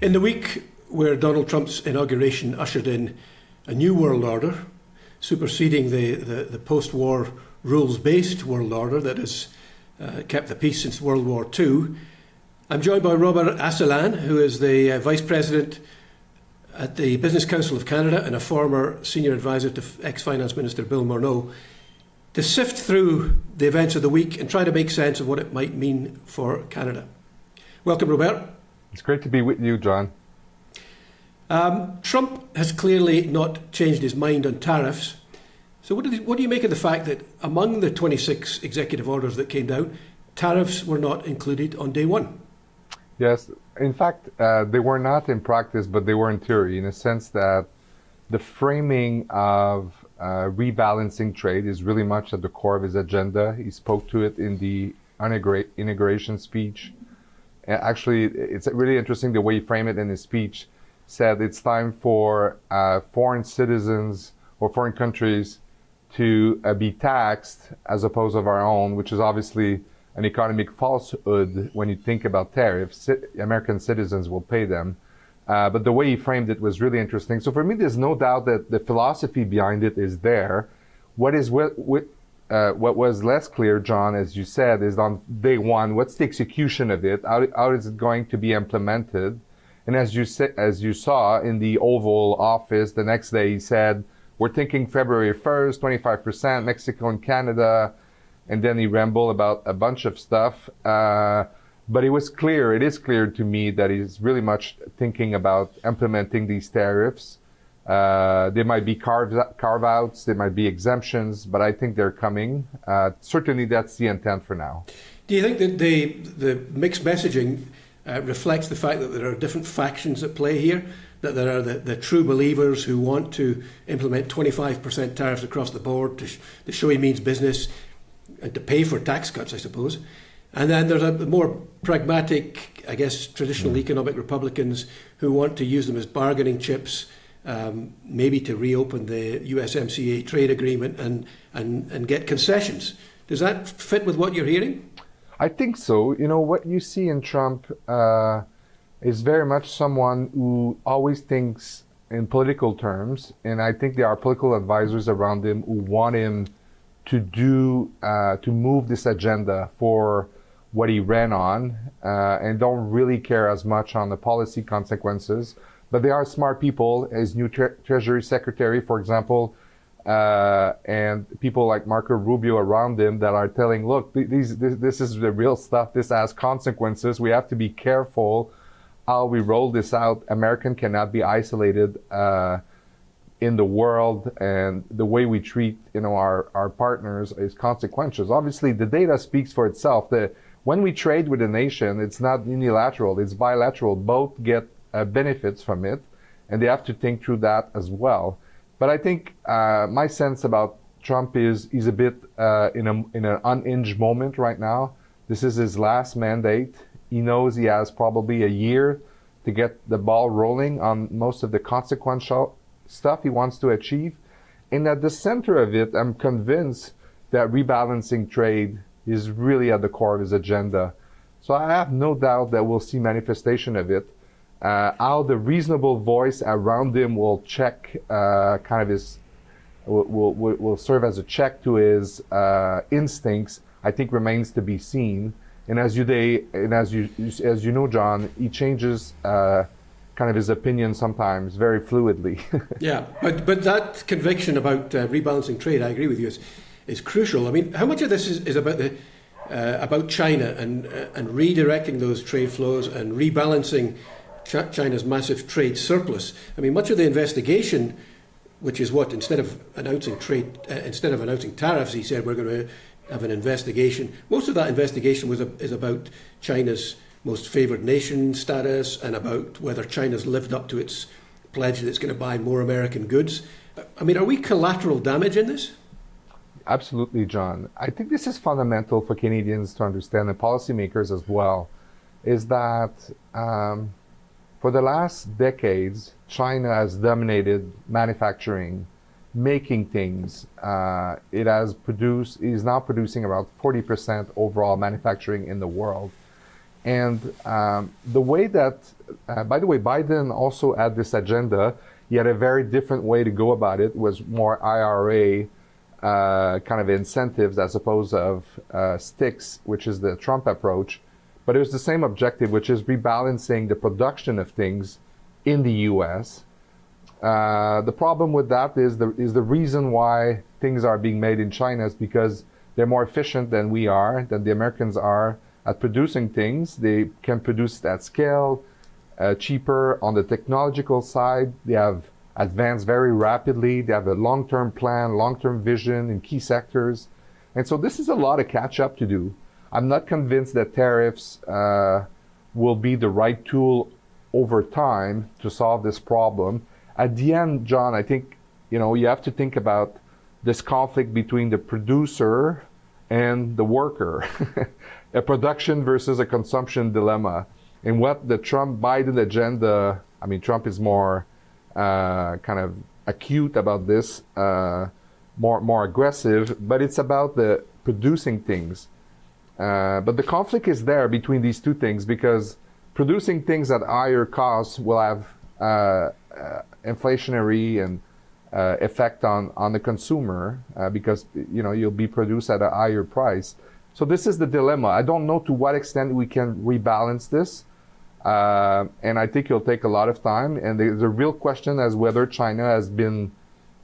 In the week where Donald Trump's inauguration ushered in a new world order, superseding the post-war rules-based world order that has kept the peace since World War II, I'm joined by Robert Asselin, who is the Vice President at the Business Council of Canada and a former senior advisor to ex-Finance Minister Bill Morneau, to sift through the events of the week and try to make sense of what it might mean for Canada. Welcome, Robert. It's great to be with you, John. Trump has clearly not changed his mind on tariffs. So what do you make of the fact that among the 26 executive orders that came down, tariffs were not included on day one? Yes, in fact, they were not in practice, but they were in theory, in a sense that the framing of rebalancing trade is really much at the core of his agenda. He spoke to it in the inauguration speech. Actually, it's really interesting the way he framed it in his speech. Said it's time for foreign citizens or foreign countries to be taxed as opposed to our own, which is obviously an economic falsehood when you think about tariffs. American citizens will pay them. But the way he framed it was really interesting. So for me, there's no doubt that the philosophy behind it is there. What was less clear, John, as you said, is on day one, what's the execution of it? How is it going to be implemented? And as you saw in the Oval Office, the next day he said, we're thinking February 1st, 25%, Mexico and Canada. And then he rambled about a bunch of stuff. But it is clear to me that he's really much thinking about implementing these tariffs. There might be carve-outs, there might be exemptions, but I think they're coming. Certainly that's the intent for now. Do you think that the mixed messaging reflects the fact that there are different factions at play here, that there are the true believers who want to implement 25% tariffs across the board to show he means business and to pay for tax cuts, I suppose. And then there's a more pragmatic, I guess, traditional economic Republicans who want to use them as bargaining chips, maybe to reopen the USMCA trade agreement and get concessions. Does that fit with what you're hearing? I think so. You know, what you see in Trump is very much someone who always thinks in political terms, and I think there are political advisors around him who want him to move this agenda for what he ran on, and don't really care as much on the policy consequences. But they are smart people, his new Treasury Secretary, for example, and people like Marco Rubio around him that are telling, look, this is the real stuff. This has consequences. We have to be careful how we roll this out. American cannot be isolated in the world, and the way we treat, our partners is consequential. Obviously, the data speaks for itself. When we trade with a nation, it's not unilateral, it's bilateral. Both get benefits from it, and they have to think through that as well. But I think my sense about Trump is he's a bit in an unhinged moment right now. This is his last mandate. He knows he has probably a year to get the ball rolling on most of the consequential stuff he wants to achieve. And at the center of it, I'm convinced that rebalancing trade is really at the core of his agenda. So I have no doubt that we'll see manifestation of it. How the reasonable voice around him will check will serve as a check to his instincts, I think remains to be seen. And as you know, John, he changes kind of his opinion sometimes very fluidly. Yeah, but that conviction about rebalancing trade, I agree with you, is crucial. I mean, how much of this is about China and redirecting those trade flows and rebalancing China's massive trade surplus? I mean, much of the investigation, which is what, instead of announcing tariffs, he said we're going to have an investigation. Most of that investigation is about China's most favored nation status and about whether China's lived up to its pledge that it's going to buy more American goods. I mean, are we collateral damage in this? Absolutely, John. I think this is fundamental for Canadians to understand, and policymakers as well, is that for the last decades, China has dominated manufacturing, making things. It is now producing about 40% overall manufacturing in the world. And the way that, by the way, Biden also had this agenda. He had a very different way to go about it. Was more IRA kind of incentives as opposed of sticks, which is the Trump approach. But it was the same objective, which is rebalancing the production of things in the U.S. The problem with that is the reason why things are being made in China is because they're more efficient than we are, than the Americans are at producing things. They can produce it at scale, cheaper on the technological side. They have advanced very rapidly. They have a long-term plan, long-term vision in key sectors. And so this is a lot of catch-up to do. I'm not convinced that tariffs will be the right tool over time to solve this problem. At the end, John, I think, you have to think about this conflict between the producer and the worker, a production versus a consumption dilemma. And what the Trump-Biden agenda, I mean, Trump is more kind of acute about this, more aggressive, but it's about the producing things. But the conflict is there between these two things because producing things at higher costs will have inflationary and effect on the consumer because you'll be produced at a higher price. So this is the dilemma. I don't know to what extent we can rebalance this, and I think it'll take a lot of time. And there's a real question as whether China has been,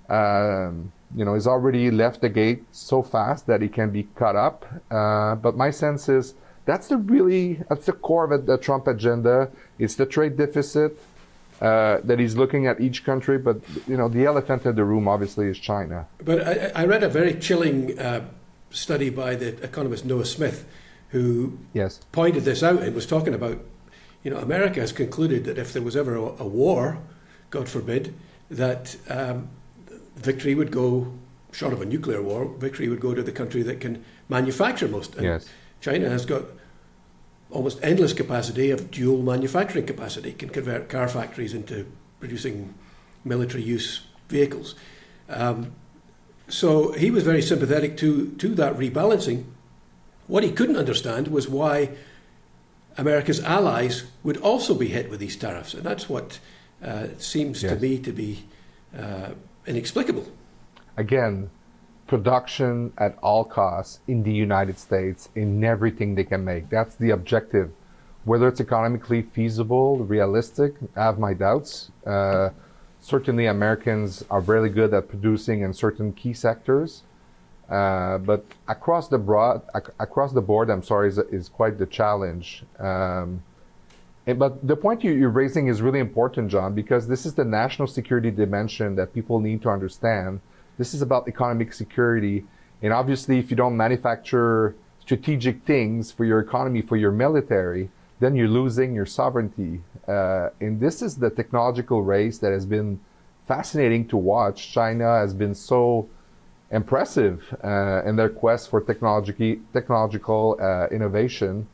has already left the gate so fast that it can be cut up. But my sense is that's the core of the Trump agenda. It's the trade deficit that he's looking at each country. But the elephant in the room obviously is China. But I read a very chilling study by the economist Noah Smith, who pointed this out and was talking about, America has concluded that if there was ever a war, God forbid, that victory would go, short of a nuclear war, victory would go to the country that can manufacture most. And China has got almost endless capacity of dual manufacturing capacity, can convert car factories into producing military use vehicles. So he was very sympathetic to that rebalancing. What he couldn't understand was why America's allies would also be hit with these tariffs. And that's what seems to me to be inexplicable. Again, production at all costs in the United States in everything they can make. That's the objective. Whether it's economically feasible, realistic, I have my doubts. Certainly Americans are very good at producing in certain key sectors. But across the board, is quite the challenge. But the point you're raising is really important, John, because this is the national security dimension that people need to understand. This is about economic security. And obviously, if you don't manufacture strategic things for your economy, for your military, then you're losing your sovereignty. And this is the technological race that has been fascinating to watch. China has been so impressive in their quest for technological innovation.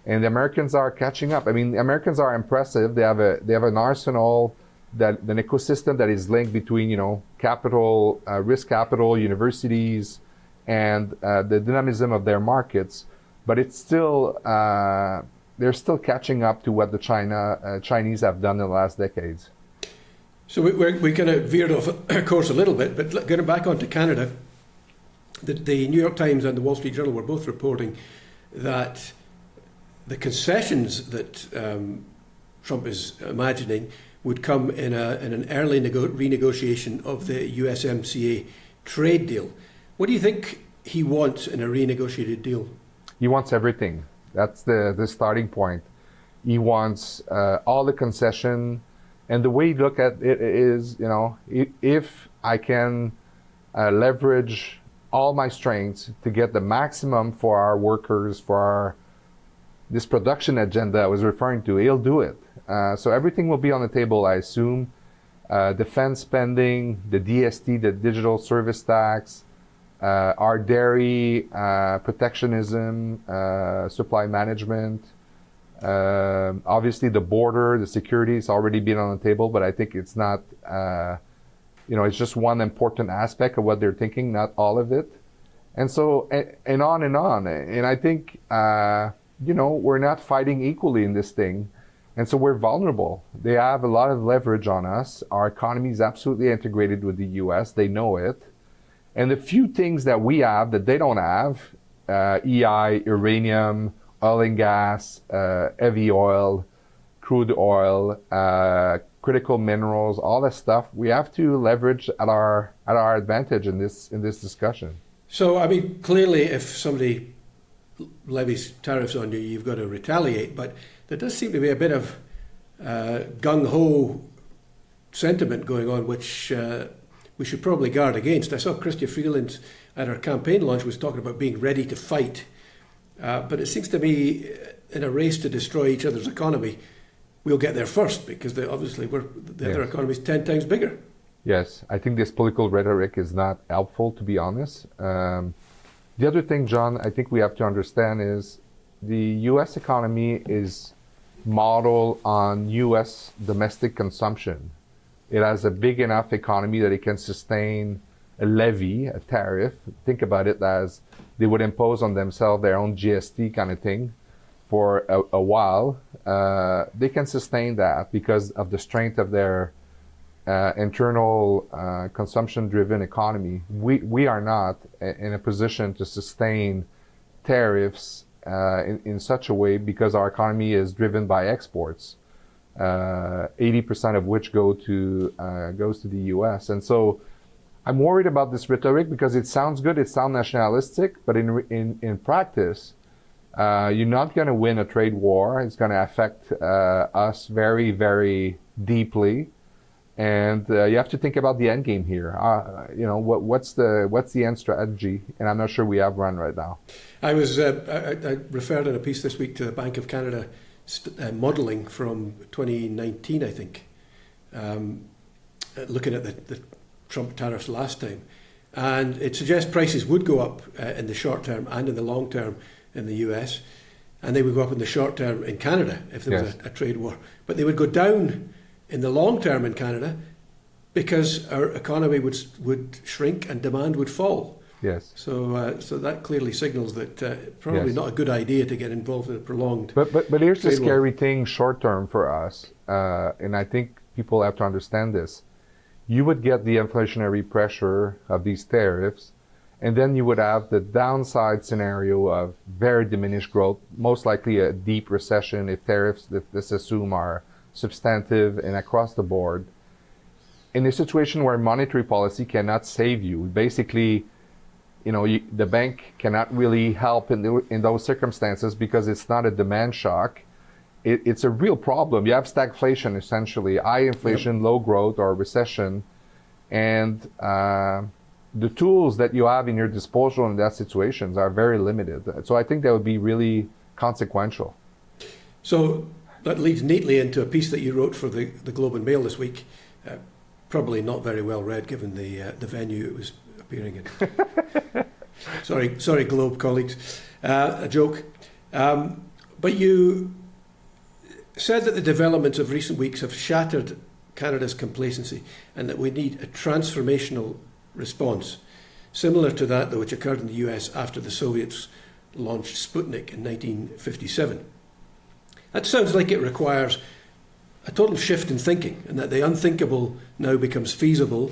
And the Americans are catching up. I mean, the Americans are impressive. They have an arsenal, an ecosystem that is linked between capital, risk capital, universities, and the dynamism of their markets. But it's still they're still catching up to what the Chinese have done in the last decades. So we kind of veered off course a little bit, but getting back onto Canada, the New York Times and the Wall Street Journal were both reporting that the concessions that Trump is imagining would come in an early renegotiation of the USMCA trade deal. What do you think he wants in a renegotiated deal? He wants everything. That's the starting point. He wants all the concession. And the way you look at it is, if I can leverage all my strengths to get the maximum for our workers, for this production agenda I was referring to, he'll do it. So everything will be on the table, I assume. Defense spending, the DST, the digital service tax, our dairy, protectionism, supply management. Obviously, the border, the security has already been on the table, but I think it's not, it's just one important aspect of what they're thinking, not all of it. And so, and on and on. And I think we're not fighting equally in this thing. And so we're vulnerable. They have a lot of leverage on us. Our economy is absolutely integrated with the US. They know it. And the few things that we have that they don't have, EI, uranium, oil and gas, heavy oil, crude oil, critical minerals, all that stuff, we have to leverage at our advantage in this discussion. So, I mean, clearly if somebody levies tariffs on you, you've got to retaliate, but there does seem to be a bit of gung-ho sentiment going on, which we should probably guard against. I saw Chrystia Freeland at her campaign launch was talking about being ready to fight, but it seems to me in a race to destroy each other's economy, we'll get there first because obviously the other economy is 10 times bigger. Yes, I think this political rhetoric is not helpful, to be honest. The other thing, John, I think we have to understand is the U.S. economy is modeled on U.S. domestic consumption. It has a big enough economy that it can sustain a levy, a tariff. Think about it as they would impose on themselves their own GST kind of thing for a while. They can sustain that because of the strength of their internal consumption-driven economy. We are not in a position to sustain tariffs in such a way because our economy is driven by exports, 80% of which goes to the U.S. And so I'm worried about this rhetoric because it sounds good, it sounds nationalistic, but in practice, you're not going to win a trade war. It's going to affect us very, very deeply. And you have to think about the end game here. What's the end strategy? And I'm not sure we have one right now. I referred in a piece this week to the Bank of Canada modelling from 2019, I think, looking at the Trump tariffs last time, and it suggests prices would go up in the short term and in the long term in the US, and they would go up in the short term in Canada if there was a trade war, but they would go down in the long term in Canada because our economy would shrink and demand would fall. Yes. So that clearly signals that probably not a good idea to get involved in a prolonged. But here's the scary thing short term for us, and I think people have to understand this. You would get the inflationary pressure of these tariffs, and then you would have the downside scenario of very diminished growth, most likely a deep recession if tariffs, let's assume, are substantive and across the board. In a situation where monetary policy cannot save you, basically, the bank cannot really help in those circumstances because it's not a demand shock. It's a real problem. You have stagflation, essentially, high inflation, low growth, or recession, and the tools that you have in your disposal in that situations are very limited. So I think that would be really consequential. So that leads neatly into a piece that you wrote for the Globe and Mail this week. Probably not very well read given the venue it was appearing in. Sorry, Globe colleagues. A joke. But you said that the developments of recent weeks have shattered Canada's complacency and that we need a transformational response, similar to that which occurred in the US after the Soviets launched Sputnik in 1957. That sounds like it requires a total shift in thinking and that the unthinkable now becomes feasible.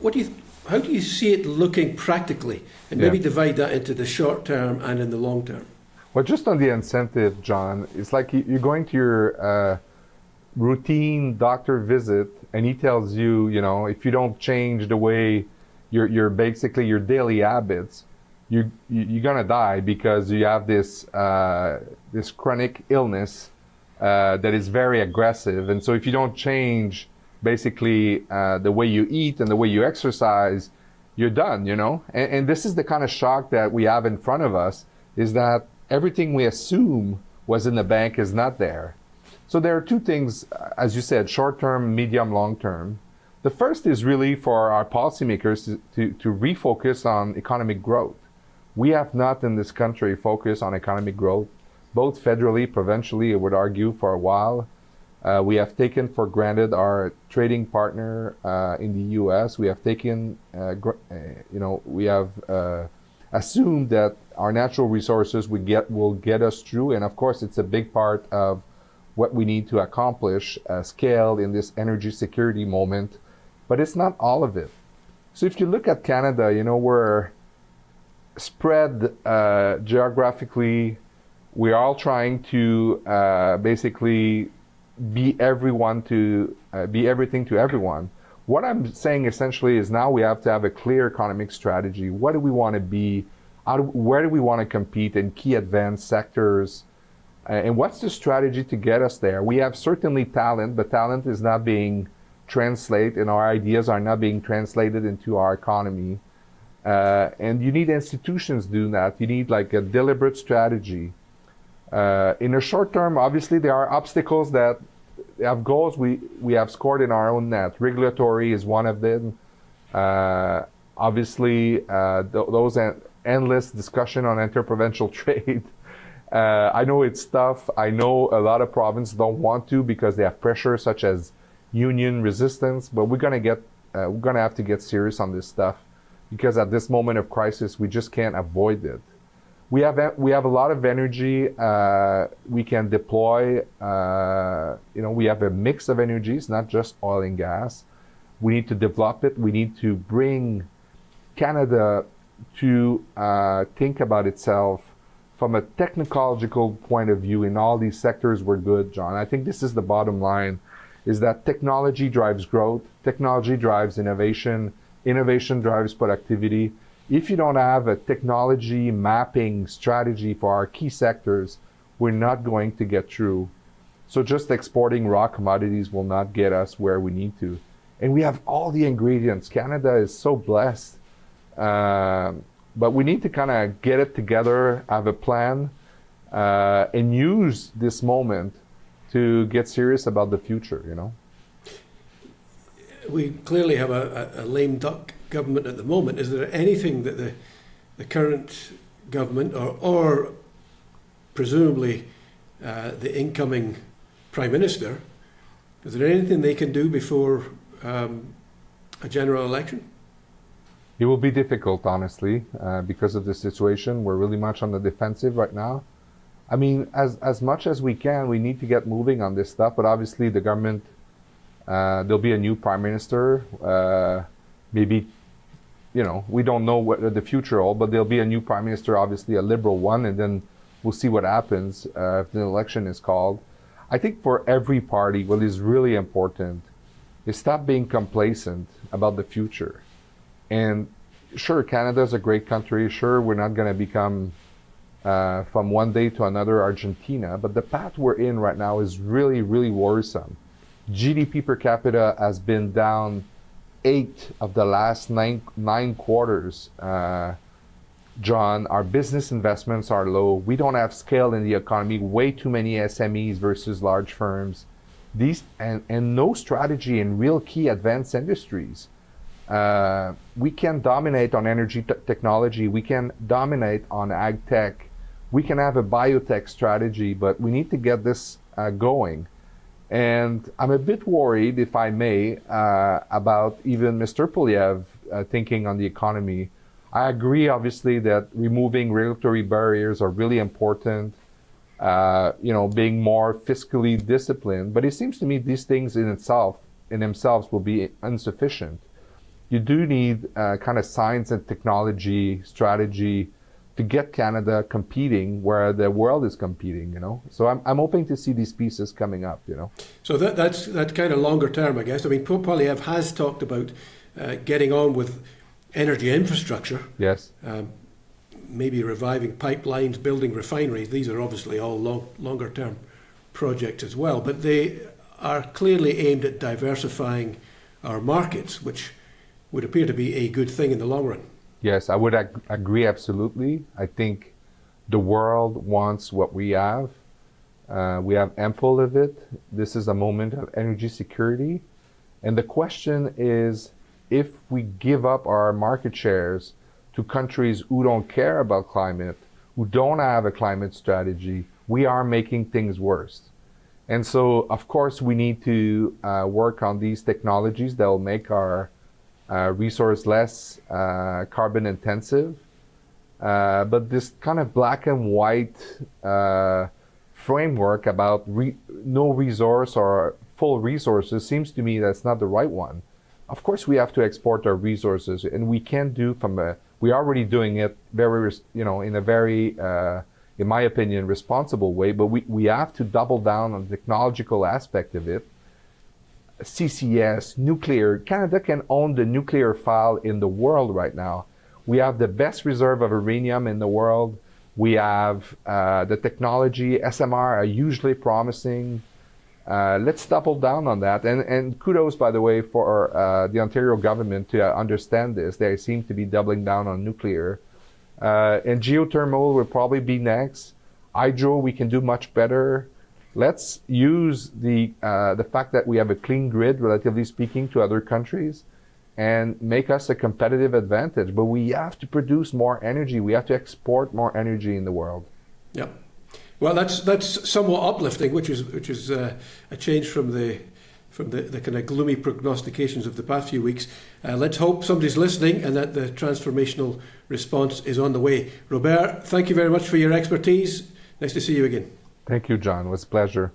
How do you see it looking practically, and maybe divide that into the short term and in the long term? Well, just on the incentive, John, it's like you're going to your routine doctor visit, and he tells you, if you don't change the way your basically your daily habits, you're gonna die because you have this chronic illness that is very aggressive, and so if you don't change basically the way you eat and the way you exercise, you're done. And this is the kind of shock that we have in front of us, is that everything we assume was in the bank is not there. So there are two things, as you said, short-term, medium, long-term. The first is really for our policymakers to refocus on economic growth. We have not in this country focused on economic growth, both federally, provincially, I would argue, for a while. We have taken for granted our trading partner in the U.S. We have taken, we have assume that our natural resources will get us through. And of course, it's a big part of what we need to accomplish, scale in this energy security moment, but it's not all of it. So if you look at Canada, we're spread geographically. We're all trying to basically be everything to everyone. What I'm saying essentially is now we have to have a clear economic strategy. What do we want to be? Where do we want to compete in key advanced sectors? And what's the strategy to get us there? We have certainly talent, but talent is not being translated, and our ideas are not being translated into our economy. And you need institutions doing that. You need like a deliberate strategy. In the short term, obviously, there are obstacles that have goals we have scored in our own net. Regulatory is one of them. Obviously, those endless discussion on interprovincial trade. I know it's tough. I know a lot of provinces don't want to because they have pressure such as union resistance, but we're gonna have to get serious on this stuff because at this moment of crisis, we just can't avoid it. We have a lot of energy we can deploy. We have a mix of energies, not just oil and gas. We need to develop it. We need to bring Canada to think about itself from a technological point of view. In all these sectors, we're good, John. I think this is the bottom line, is that technology drives growth, technology drives innovation, innovation drives productivity. If you don't have a technology mapping strategy for our key sectors, we're not going to get through. So just exporting raw commodities will not get us where we need to. And we have all the ingredients. Canada is so blessed. But we need to kind of get it together, have a plan, and use this moment to get serious about the future, We clearly have a lame duck government at the moment. Is there anything that the current government or presumably the incoming Prime Minister, is there anything they can do before a general election? It will be difficult, honestly, because of the situation. We're really much on the defensive right now. I mean, as much as we can, we need to get moving on this stuff, but obviously the government, there'll be a new Prime Minister, maybe, we don't know what the future holds, but there'll be a new Prime Minister, obviously a Liberal one, and then we'll see what happens if the election is called. I think for every party, what is really important is stop being complacent about the future. And sure, Canada is a great country. Sure, we're not going to become from one day to another Argentina, but the path we're in right now is really, really worrisome. GDP per capita has been down 8 of the last nine quarters. John, our business investments are low. We don't have scale in the economy. Way too many SMEs versus large firms. And no strategy in real key advanced industries. We can dominate on energy technology. We can dominate on ag tech. We can have a biotech strategy, but we need to get this going. And I'm a bit worried, if I may, about even Mr. Poilievre thinking on the economy. I agree, obviously, that removing regulatory barriers are really important, being more fiscally disciplined. But it seems to me these things in themselves will be insufficient. You do need kind of science and technology strategy to get Canada competing where the world is competing, So I'm hoping to see these pieces coming up, So that's kind of longer term, I guess. I mean, Poilievre has talked about getting on with energy infrastructure. Yes. Maybe reviving pipelines, building refineries. These are obviously all longer term projects as well, but they are clearly aimed at diversifying our markets, which would appear to be a good thing in the long run. Yes, I would agree absolutely. I think the world wants what we have. We have ample of it. This is a moment of energy security. And the question is, if we give up our market shares to countries who don't care about climate, who don't have a climate strategy, we are making things worse. And so, of course, we need to work on these technologies that will make our resource less carbon intensive. But this kind of black and white framework about no resource or full resources seems to me that's not the right one. Of course, we have to export our resources, and we can do we're already doing it very, in a very, in my opinion, responsible way. But we have to double down on the technological aspect of it. CCS, nuclear. Canada can own the nuclear file in the world right now. We have the best reserve of uranium in the world. We have the technology. SMR are usually promising. Let's double down on that. And kudos, by the way, for the Ontario government to understand this. They seem to be doubling down on nuclear. And geothermal will probably be next. Hydro, we can do much better. Let's use the fact that we have a clean grid, relatively speaking, to other countries, and make us a competitive advantage. But we have to produce more energy. We have to export more energy in the world. Yeah. Well, that's somewhat uplifting, which is a change from the kind of gloomy prognostications of the past few weeks. Let's hope somebody's listening and that the transformational response is on the way. Robert, thank you very much for your expertise. Nice to see you again. Thank you, John. It was a pleasure.